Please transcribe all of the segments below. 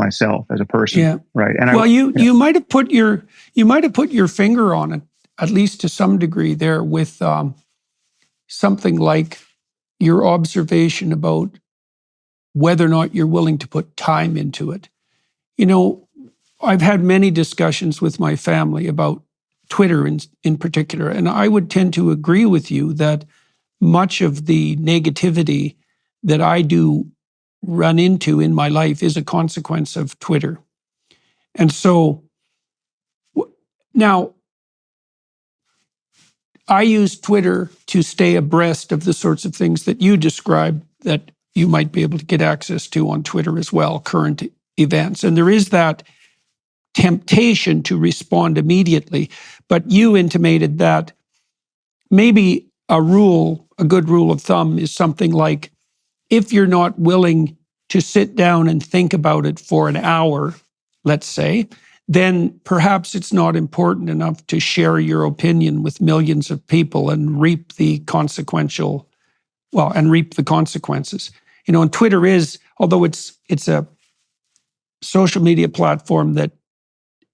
myself as a person. Yeah. Right. And well, you might have put your finger on it, at least to some degree there, with something like your observation about whether or not you're willing to put time into it. You know, I've had many discussions with my family about Twitter in particular, and I would tend to agree with you that much of the negativity that I do run into in my life is a consequence of Twitter. And so now I use Twitter to stay abreast of the sorts of things that you described that you might be able to get access to on Twitter as well, current events. And there is that temptation to respond immediately. But you intimated that maybe a good rule of thumb is something like, if you're not willing to sit down and think about it for an hour, let's say, then perhaps it's not important enough to share your opinion with millions of people and reap the consequences. You know, and Twitter is, although it's a social media platform that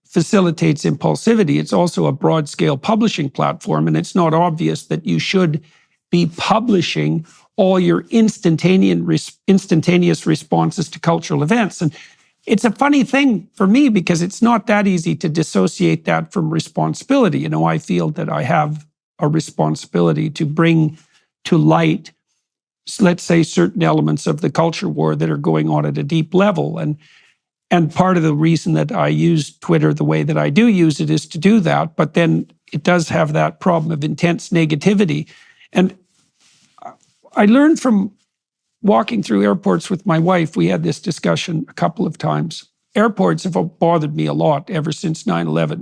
facilitates impulsivity, it's also a broad-scale publishing platform, and it's not obvious that you should be publishing all your instantaneous responses to cultural events. And it's a funny thing for me because it's not that easy to dissociate that from responsibility. You know, I feel that I have a responsibility to bring to light, let's say, certain elements of the culture war that are going on at a deep level. And part of the reason that I use Twitter the way that I do use it is to do that. But then it does have that problem of intense negativity. And I learned from walking through airports with my wife, we had this discussion a couple of times. Airports have bothered me a lot ever since 9/11.